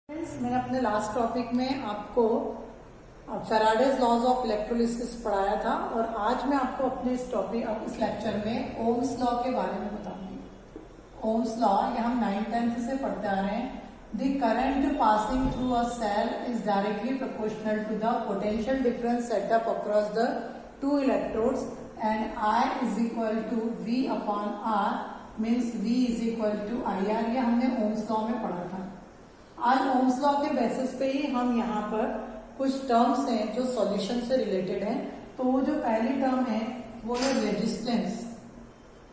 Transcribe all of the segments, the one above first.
मैंने अपने last topic में आपको फैराडेज लॉज ऑफ इलेक्ट्रोलिसिस पढ़ाया था और आज मैं आपको अपने इस लेक्चर में ओम्स लॉ के बारे में बताऊंगी। ओम्स लॉ ये हम 9th-10th से पढ़ते आ रहे हैं। The current passing through a cell is directly proportional to the potential difference set up across the two electrodes and I is equal to V upon R means V is equal to IR। ये हमने Ohm's law में पढ़ा था। आज Ohm's law के basis पे ही हम यहाँ पर कुछ टर्म्स हैं जो सॉल्यूशन से रिलेटेड हैं। तो वो जो पहली टर्म है वो है रेजिस्टेंस।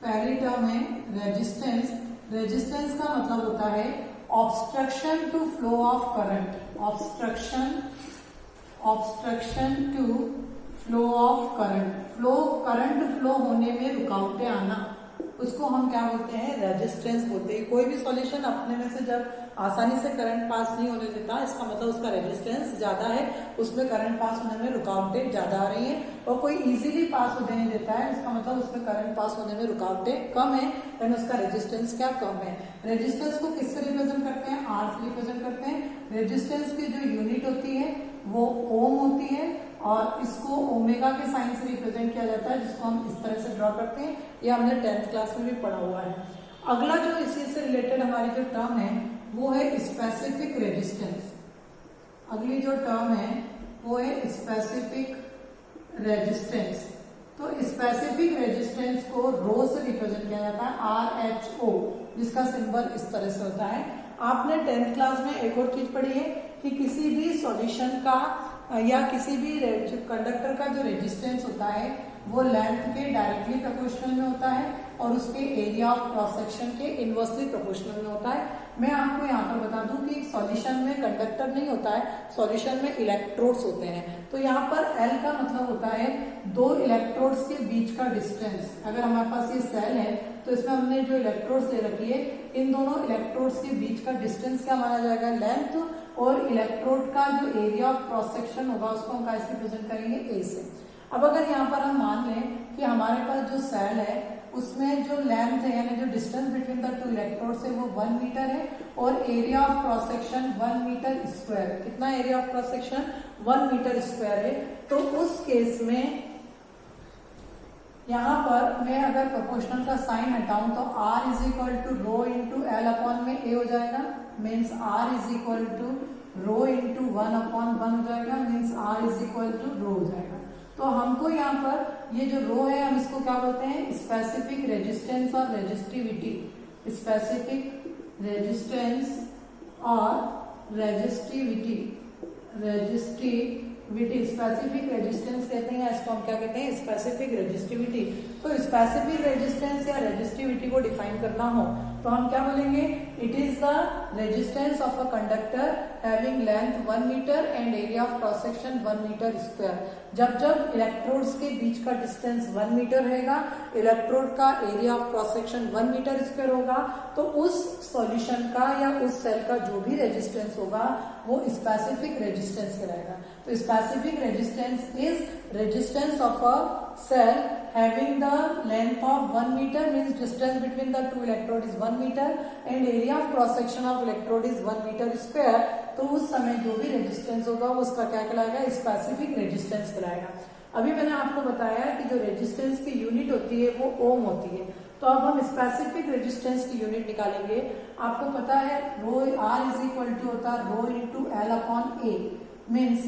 पहली टर्म है रेजिस्टेंस। रेजिस्टेंस का मतलब होता है obstruction to flow of current. Obstruction to flow of current. Current flow होने में रुकावटें आना, उसको हम क्या बोलते हैं? रेजिस्टेंस बोलते हैं। कोई भी सॉल्यूशन अपने में से जब आसानी से करंट पास नहीं होने देता, इसका मतलब उसका रेजिस्टेंस ज्यादा है, उसमें करंट पास होने में रुकावटें ज्यादा आ रही हैं। और कोई इजीली पास होने देता है, इसका मतलब उसमें करंट पास होने में रुकावटें कम है, यानी उसका रेजिस्टेंस क्या कम है। रेजिस्टेंस को किससे रिप्रेजेंट करते हैं? आर से रिप्रेजेंट करते हैं। रेजिस्टेंस की जो यूनिट होती है वो ओम होती है और इसको ओमेगा के साइन से रिप्रेजेंट किया जाता है, जिसको हम इस तरह से ड्रॉ करते हैं। ये हमने 10th क्लास में भी पढ़ा हुआ है। अगला जो इसी से रिलेटेड हमारी जो टर्म है वो है स्पेसिफिक रेजिस्टेंस। अगली जो टर्म है वो है स्पेसिफिक रेजिस्टेंस। तो स्पेसिफिक रेजिस्टेंस को रो से रिप्रेजेंट किया जाता है, RHO, जिसका सिंबल इस तरह से होता है। आपने 10th क्लास में एक और चीज पढ़ी है कि किसी भी सॉल्यूशन का या किसी भी कंडक्टर का जो रेजिस्टेंस होता है वो लेंथ के डायरेक्टली प्रोपोर्शनल में होता है और उसके एरिया ऑफ क्रॉस सेक्शन के इनवर्सली प्रोपोर्शनल में होता है। मैं आपको यहाँ पर बता दूं कि सॉल्यूशन में कंडक्टर नहीं होता है, सॉल्यूशन में इलेक्ट्रोड्स होते हैं। तो यहाँ पर L का मतलब होता है दो इलेक्ट्रोड्स के बीच का डिस्टेंस। अगर हमारे पास ये सेल है तो इसमें हमने जो इलेक्ट्रोड्स ले रखी है, इन दोनों इलेक्ट्रोड्स के बीच का डिस्टेंस क्या माना जाएगा? लेंथ। और इलेक्ट्रोड का जो एरिया ऑफ क्रॉस सेक्शन होगा उसको हम कैसे रिप्रेजेंट करेंगे? A से। अब अगर यहाँ पर हम मान लें कि हमारे पास जो सेल है उसमें जो लेंथ है यानी जो distance between the two electrodes है वो 1 मीटर है और area of cross section 1 metre square. कितना area of cross section? 1 metre square है। तो उस केस में यहाँ पर मैं अगर प्रोपोर्शनल का साइन हटाऊं तो R is equal to rho into L upon में A हो जाएगा, means R is equal to rho into 1 upon 1 हो जाएगा, means R is equal to rho हो जाएगा। तो हमको यहाँ पर ये जो रो है हम इसको क्या बोलते हैं? स्पेसिफिक रेजिस्टेंस और रेजिस्टिविटी। स्पेसिफिक रेजिस्टेंस और रेजिस्टिविटी। स्पेसिफिक रेजिस्टेंस कहते हैं, इसको हम क्या कहते हैं? Specific resistivity. तो स्पेसिफिक रेजिस्टेंस या रेजिस्टिविटी को डिफाइन करना हो तो हम क्या बोलेंगे? It is the resistance of a conductor having length 1 metre and area of cross section 1 metre square. जब इलेक्ट्रोड्स के बीच का डिस्टेंस 1 मीटर रहेगा, इलेक्ट्रोड का area of cross section 1 metre square होगा, तो उस सॉल्यूशन का या उस सेल का जो भी रेजिस्टेंस होगा वो स्पेसिफिक रेजिस्टेंस कहलाएगा। तो specific resistance is resistance of a cell having the length of 1 meter means distance between the two electrode is 1 meter and area of cross section of electrode is 1 meter square। तो उस समय जो भी resistance होगा वो उसका क्या कहलाएगा? स्पेसिफिक रेजिस्टेंस कहलाएगा। अभी मैंने आपको बताया कि जो रेजिस्टेंस की यूनिट होती है वो ओम होती है। तो अब हम स्पेसिफिक रेजिस्टेंस की यूनिट निकालेंगे। आपको पता है rho R is equal to होता है rho into L upon A, means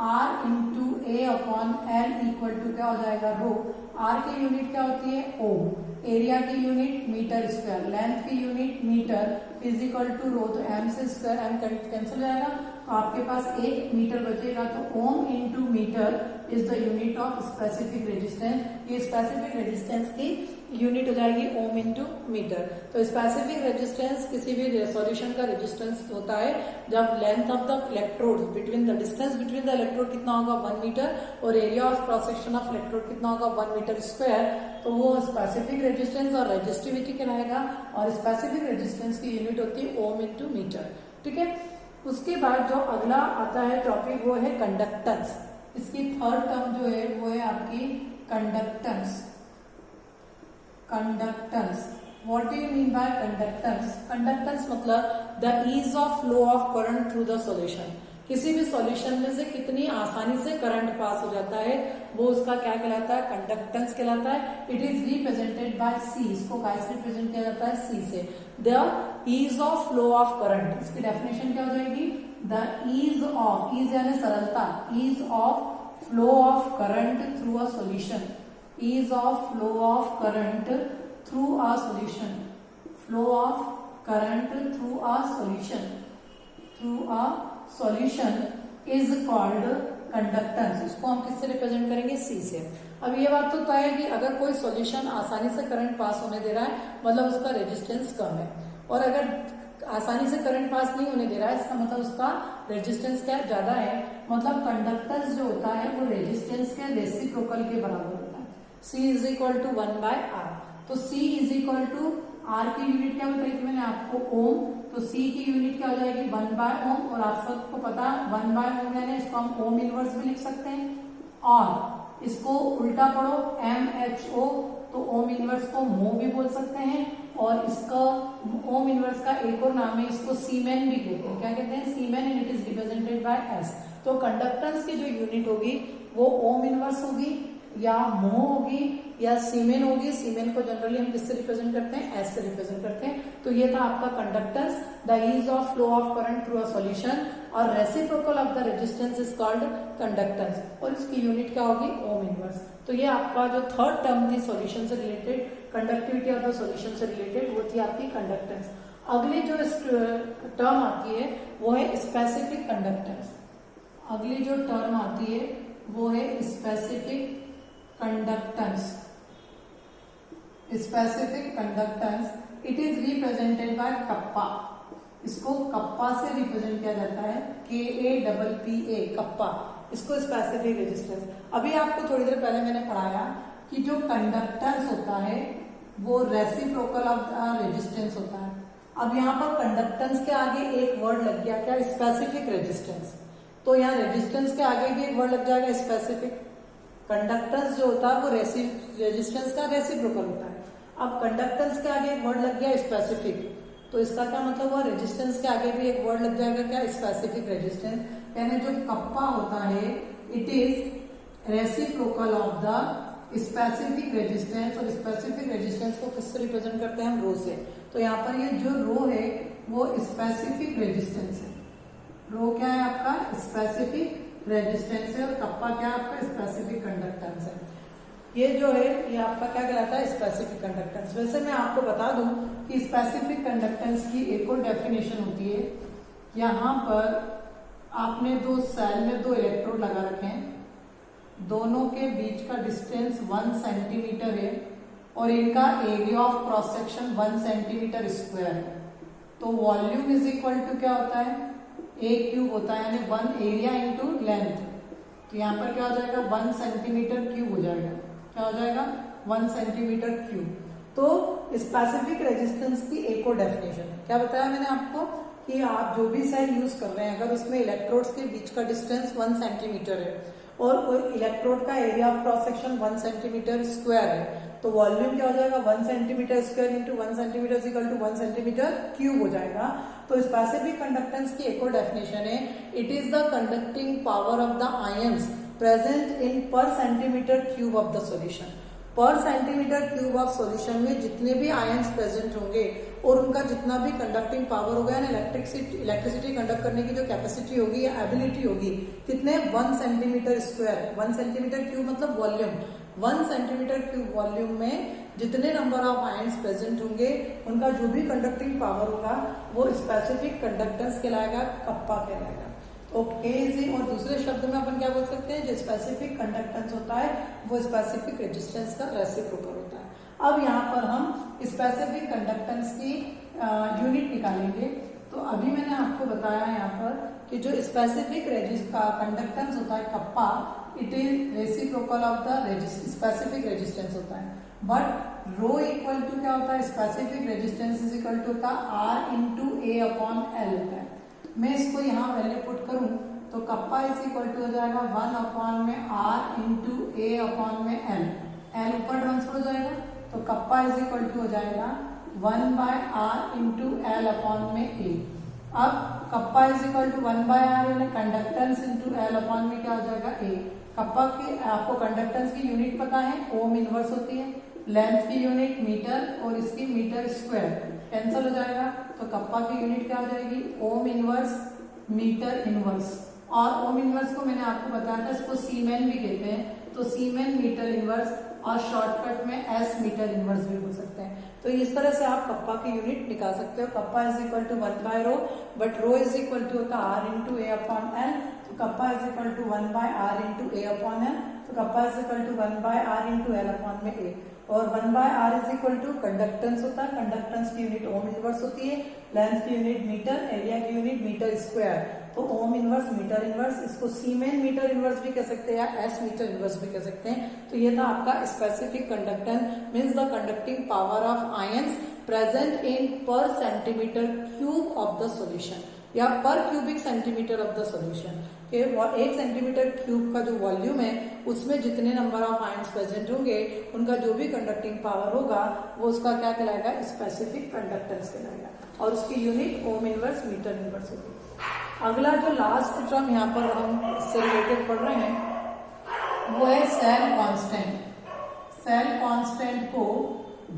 R into A upon L equal to क्या हो जाएगा? रो। R की यूनिट क्या होती है? ओम। एरिया की यूनिट मीटर स्क्वायर। लेंथ की unit metre is equal to rho. तो M से स्क्वायर M कैंसिल जाएगा तो आपके पास 1 मीटर बचेगा। तो ohm into metre is the unit of specific resistance. ये स्पेसिफिक रेजिस्टेंस की यूनिट हो जाएगी ओम इंटू मीटर। तो स्पेसिफिक रेजिस्टेंस किसी भी सॉल्यूशन का रेजिस्टेंस होता है जब length of the electrode between the distance between the electrode कितना होगा? 1 मीटर और area of cross section of electrode कितना होगा? 1 मीटर स्क्वायर। तो वो स्पेसिफिक रेजिस्टेंस और रेजिस्टिविटी कहलाएगा और स्पेसिफिक रेजिस्टेंस की यूनिट होती है ओम इंटू मीटर। ठीक है। उसके बाद जो अगला आता है टॉपिक वो है कंडक्टेंस। इसकी थर्ड टर्म जो है वो है आपकी conductance. Conductance, what do you mean by conductance? Conductance मतलब the ease of flow of current through the solution. किसी भी सॉल्यूशन में से कितनी आसानी से करंट पास हो जाता है वो उसका क्या कहलाता है, कंडक्टेंस कहलाता है। It is represented by C, इसको कैसे रिप्रेजेंट किया जाता है, सी से। The ease of flow of current, इसकी डेफिनेशन क्या हो जाएगी, द ईज ऑफ, ईज यानी सरलता, ease of flow of current through a solution, ease of flow of current through a solution, flow of current through a solution, through a solution is called conductance. इसको हम किससे represent करेंगे, सी से। अब ये बात तो तय है कि अगर कोई सॉल्यूशन आसानी से करंट पास होने दे रहा है मतलब उसका रेजिस्टेंस कम है, और अगर आसानी से करंट पास नहीं होने दे रहा है इसका मतलब उसका रेजिस्टेंस क्या ज्यादा है, मतलब कंडक्टेंस जो होता है वो रेजिस्टेंस के रेसिप्रोकल के बराबर होता है। C is equal to 1/R। तो C is equal to R की यूनिट क्या बताई थी मैंने आपको, ओम। तो C की यूनिट क्या हो जाएगी, 1/ओम। और आप सबको पता 1/ओम यानी इसको हम ओम इनवर्स भी लिख सकते हैं, और इसको उल्टा पढ़ो MHO, तो ओम इनवर्स को मो भी बोल सकते हैं, और इसका ओम इनवर्स का एक और नाम है, इसको सीमेन भी कहते हैं। क्या कहते हैं, siemens, and it is represented by S। तो कंडक्टेंस की जो यूनिट होगी वो ओम इनवर्स होगी या मो होगी या सीमेन होगी। सीमेन को जनरली हम किससे रिप्रेजेंट करते हैं, एस से रिप्रेजेंट करते हैं। तो ये था आपका conductance, the ease of flow of current through a solution, और reciprocal of the resistance is called conductance, और इसकी यूनिट क्या होगी, ओम इनवर्स। तो ये आपका जो थर्ड टर्म थी सॉल्यूशन से related, conductivity of the solution से रिलेटेड, वो थी आपकी कंडक्टेंस। अगली जो टर्म आती है वो है स्पेसिफिक कंडक्टेंस। अगली जो टर्म आती है वो है specific conductance. Specific conductance, it is represented bye kappa. इसको कप्पा से रिप्रेजेंट किया जाता है, KAPPA, कप्पा। इसको स्पेसिफिक रेजिस्टेंस। अभी आपको थोड़ी देर पहले मैंने पढ़ाया कि जो कंडक्टेंस होता है वो रेसिप्रोकल ऑफ द रेजिस्टेंस होता है। अब यहाँ पर कंडक्टेंस के आगे एक वर्ड लग गया, क्या, स्पेसिफिक रेजिस्टेंस। तो यहाँ रेजिस्टेंस के आगे भी एक वर्ड लग जाएगा, स्पेसिफिक। कंडक्टेंस जो होता है वो रेजिस्टेंस का रेसिप्रोकल होता है। अब कंडक्टेंस के आगे एक वर्ड लग गया स्पेसिफिक, तो इसका क्या मतलब हुआ, रेजिस्टेंस के आगे भी एक वर्ड लग जाएगा, क्या, स्पेसिफिक रेजिस्टेंस। यानी जो कप्पा होता है it is reciprocal of the specific resistance, और स्पेसिफिक रेजिस्टेंस को किससे रिप्रेजेंट करते हैं हम, रो से। तो यहाँ पर ये जो रो है वो स्पेसिफिक रेजिस्टेंस है। रो क्या है आपका, स्पेसिफिक रेजिस्टेंस है, और कप्पा क्या है आपका, स्पेसिफिक कंडक्टेंस है। ये जो है ये आपका क्या कहलाता है, स्पेसिफिक कंडक्टेंस। वैसे मैं आपको बता दूं कि स्पेसिफिक कंडक्टेंस की एक और डेफिनेशन होती है। यहाँ पर आपने दो सेल में दो इलेक्ट्रोड लगा रखे हैं, दोनों के बीच का डिस्टेंस 1 सेंटीमीटर है, और इनका area of cross section 1 centimetre square है। तो वॉल्यूम इज इक्वल टू क्या होता है, A क्यूब होता है, यानी 1 एरिया इंटू लेंथ। तो यहाँ पर क्या हो जाएगा, 1 सेंटीमीटर क्यूब हो जाएगा। क्या हो जाएगा, 1 सेंटीमीटर क्यूब। तो स्पेसिफिक रेजिस्टेंस की एक और डेफिनेशन है। क्या बताया मैंने आपको कि आप जो भी सेल यूज कर रहे हैं अगर उसमें इलेक्ट्रोड्स के बीच का डिस्टेंस 1 सेंटीमीटर है और इलेक्ट्रोड का area of cross section 1 centimetre square है, तो वॉल्यूम क्या हो जाएगा, 1 centimetre square into 1 centimetre equal to 1 centimetre cube हो जाएगा। तो स्पेसिफिक कंडक्टेंस की एक और डेफिनेशन है, it is the conducting power of the ions present in per centimetre cube of the solution. Per centimetre cube of solution में जितने भी आयंस प्रेजेंट होंगे और उनका जितना भी कंडक्टिंग पावर होगा, इलेक्ट्रिसिटी कंडक्ट करने की जो कैपेसिटी होगी या एबिलिटी होगी, कितने, 1 सेंटीमीटर स्क्वायर। 1 सेंटीमीटर क्यूब मतलब वॉल्यूम, 1 सेंटीमीटर क्यूब वॉल्यूम में जितने नंबर ऑफ आयंस प्रेजेंट होंगे उनका जो भी कंडक्टिंग पावर होगा वो स्पेसिफिक कंडक्टेंस कहलाएगा, कप्पा कहलाएगा। तो केजी, और दूसरे शब्द में अपन क्या बोल सकते हैं, जो स्पेसिफिक कंडक्टेंस होता है वो स्पेसिफिक रेजिस्टेंस का रेसिप्रोकल होता है। अब यहाँ पर हम स्पेसिफिक कंडक्टेंस की यूनिट निकालेंगे। तो अभी मैंने आपको बताया यहाँ पर कि जो स्पेसिफिक कंडक्टेंस होता है kappa, it is reciprocal of the specific resistance होता है। बट रो इक्वल टू क्या होता है, specific resistance is equal to होता है R into A upon L होता है। मैं इसको यहाँ वैल्यू पुट करूं तो कप्पा इज इक्वल टू हो जाएगा 1 अपॉन में R इंटू A अपॉन में L, L ऊपर ट्रांसफर हो जाएगा, तो कप्पा इज इक्वल टू हो जाएगा 1/R इंटू L अपॉन में A। अब kappa is equal to 1/r यानी कंडक्टेंस इंटू एल अपॉन में क्या हो जाएगा ए। कप्पा की आपको कंडक्टेंस की यूनिट पता है, ओम इनवर्स होती है, लेंथ की यूनिट मीटर और इसकी मीटर स्क्वायर, कैंसिल हो जाएगा। तो कप्पा की यूनिट क्या हो जाएगी, ओम इनवर्स मीटर इनवर्स। और ओम इनवर्स को मैंने आपको बताया था, इसको सीमेन भी कहते हैं, तो सीमेन मीटर इनवर्स और शॉर्टकट में एस मीटर इनवर्स भी बोल सकते हैं। तो इस तरह से आप कप्पा की यूनिट निकाल सकते हो। कप्पा इज इक्वल टू 1/रो, but rho is equal to होता है R into A upon L. तो kappa is equal to 1/r into A upon L. तो kappa is equal to 1/r into L upon में A. और 1/r is equal to conductance होता है, conductance की unit ohm inverse होती है, length की यूनिट मीटर, एरिया की यूनिट मीटर स्क्वायर। तो ओम इनवर्स मीटर इनवर्स, इसको सीमेन मीटर इनवर्स भी कह सकते हैं या एस मीटर इनवर्स भी कह सकते हैं। तो ये था आपका specific conductance, means the conducting power of ions present in per centimetre cube of the solution या per cubic centimetre of the solution. कि 1 सेंटीमीटर क्यूब का जो वॉल्यूम है उसमें जितने नंबर ऑफ आयंस प्रेजेंट होंगे उनका जो भी कंडक्टिंग पावर होगा वो उसका क्या कहलाएगा, स्पेसिफिक कंडक्टेंस कहलाएगा। और उसकी unit ohm inverse metre inverse होगी। अगला जो लास्ट टर्म यहाँ पर हम इससे रिलेटेड पढ़ रहे हैं वो है सेल कांस्टेंट। सेल कांस्टेंट को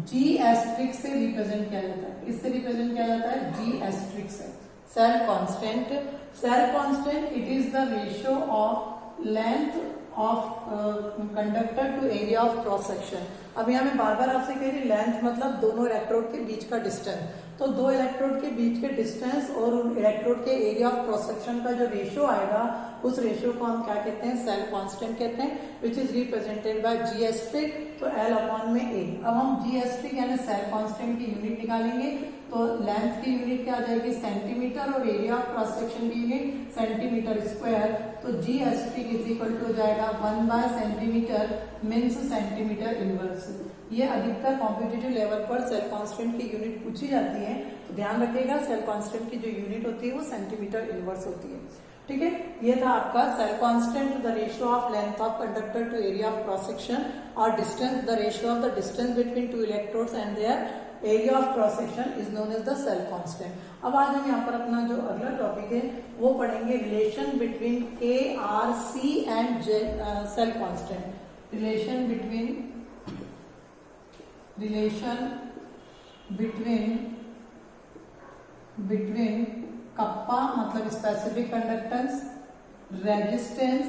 जी एस्ट्रिक से रिप्रेजेंट किया जाता है। इससे रिप्रेजेंट किया जाता है जी एस्ट्रिक से। Cell constant, cell constant it is the ratio of length of conductor to area of cross section. अब यहाँ मैं बार बार आपसे कह रही, लेंथ मतलब दोनों इलेक्ट्रोड के बीच का डिस्टेंस। तो दो इलेक्ट्रोड के बीच के डिस्टेंस और उन इलेक्ट्रोड के एरिया ऑफ क्रॉस सेक्शन का जो रेशियो आएगा उस रेशियो को हम क्या कहते हैं, सेल कांस्टेंट कहते हैं, which is represented by G asterisk. तो एल अपॉन में ए। अब हम जी एस्ट्रिक यानी सेल कांस्टेंट की यूनिट निकालेंगे। तो लेंथ की यूनिट क्या आ जाएगी, सेंटीमीटर, और एरिया ऑफ क्रॉस सेक्शन की यूनिट सेंटीमीटर स्क्वायर। तो जी एस्ट्रिक इज इक्वल टू हो जाएगा 1 सेंटीमीटर मीन्स सेंटीमीटर इनवर्स। ये अधिकतर कॉम्पिटिटिव लेवल पर सेल कांस्टेंट की यूनिट पूछी जाती है, तो ध्यान रखिएगा सेल कांस्टेंट की जो यूनिट होती है वो सेंटीमीटर इनवर्स होती है। ठीक है, ये था आपका cell constant, the ratio of length of conductor to area of cross section, और distance, the ratio of the distance between two electrodes and their area of cross section is known as the cell constant. अब आज हम यहाँ पर अपना जो अगला topic है वो पढ़ेंगे relation between K R C and cell constant. Relation between kappa मतलब specific conductance, resistance,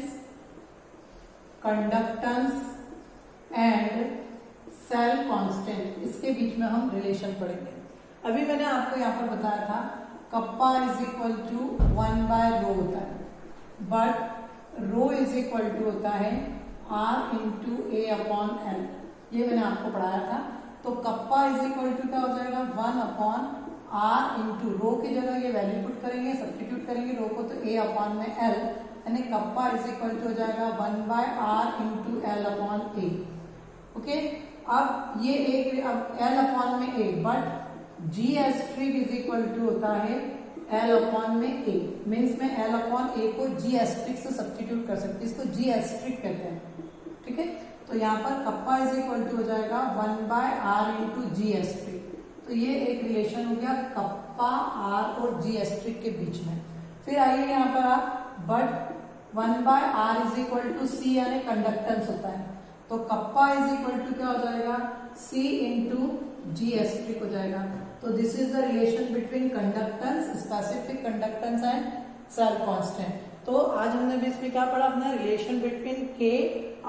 conductance and cell constant, इसके बीच में हम रिलेशन पढ़ेंगे। अभी मैंने आपको यहाँ पर बताया था कप्पा इज इक्वल टू 1/रो होता है, but rho is equal to होता है R into A upon L. ये मैंने आपको पढ़ाया था। तो कप्पा इज इक्वल टू क्या हो जाएगा, 1/r इंटू रो की जगह ये वैल्यू पुट करेंगे, सब्स्टिट्यूट करेंगे रो को, तो a अपॉन में l, यानी कप्पा इज इक्वल टू हो जाएगा 1/r into L upon A. Okay, अब ये एक, अब l अपॉन में a, but G asterisk is equal to होता है l अपॉन में a, मीन्स में l अपॉन a को जी एस्ट्रिक से सब्स्टिट्यूट कर सकते हैं, इसको जी एस्ट्रिक कहते हैं। ठीक है, तो यहाँ पर कप्पा इज इक्वल टू हो जाएगा 1/r इंटू जी एस्ट्रिक। तो ये एक रिलेशन हो गया कप्पा आर और जी एस्ट्रिक के बीच में। फिर आइए यहाँ पर आप, but 1/r is equal to C यानी कंडक्टेंस होता है, तो कप्पा इज इक्वल टू क्या हो जाएगा, सी इंटू जी एस्ट्रिक हो जाएगा। तो this is the relation between conductance, specific conductance and cell constant. तो आज हमने भी इसमें क्या पढ़ा, अपना relation between K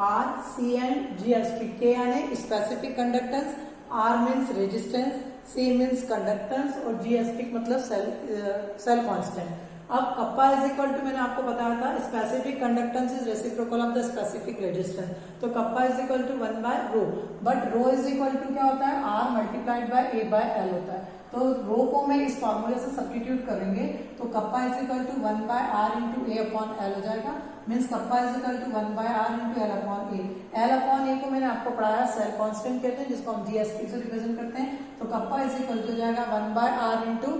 R C and G asterisk. K यानी specific conductance, R means resistance, C means conductance और जी एस्ट्रिक मतलब सेल कांस्टेंट। अब कप्पा इज इक्वल टू मैंने आपको बताया था specific conductance is reciprocal of the specific resistance. तो kappa is equal to 1/रो, but rho is equal to क्या होता है, r मल्टीप्लाइड बाय a/l होता है। तो रो को मैं इस फॉर्मूले से सब्स्टिट्यूट करेंगे तो kappa is equal to 1/r into A upon L हो जाएगा, means kappa is equal to 1/r into L upon A. L upon A को मैंने आपको पढ़ाया सेल कांस्टेंट कहते हैं, जिसको हम जी एस्ट्रिक से रिप्रेजेंट करते हैं। तो कप्पा इज इक्वल टू हो जाएगा 1/r into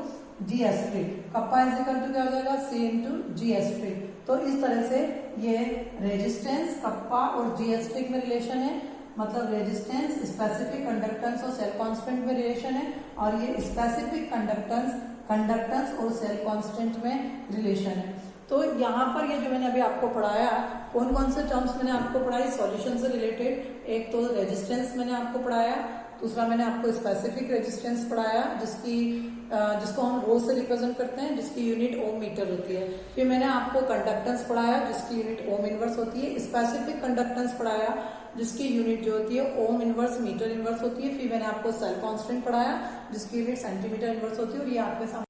G asterisk. Kappa is equal to क्या हो जाएगा, सी इंटू जी एस्ट्रिक। तो इस तरह से ये रेजिस्टेंस, कप्पा और जी एस्ट्रिक में रिलेशन है, मतलब रेजिस्टेंस, स्पेसिफिक कंडक्टेंस और सेल कांस्टेंट में रिलेशन है, और ये स्पेसिफिक कंडक्टेंस कंडक्टेंस और सेल कांस्टेंट में रिलेशन है। तो यहाँ पर ये जो मैंने अभी आपको पढ़ाया, कौन कौन से टर्म्स मैंने आपको पढ़ाई सॉल्यूशन से रिलेटेड, एक तो रेजिस्टेंस मैंने आपको पढ़ाया, दूसरा मैंने आपको स्पेसिफिक रेजिस्टेंस पढ़ाया जिसको हम रो से रिप्रेजेंट करते हैं, जिसकी यूनिट ओम मीटर होती है। फिर मैंने आपको कंडक्टेंस पढ़ाया जिसकी यूनिट ओम इनवर्स होती है। स्पेसिफिक कंडक्टेंस पढ़ाया जिसकी यूनिट जो होती है ओम इनवर्स मीटर इनवर्स होती है। फिर मैंने आपको सेल कांस्टेंट पढ़ाया जिसकी यूनिट सेंटीमीटर इनवर्स होती है। और ये आपके सामने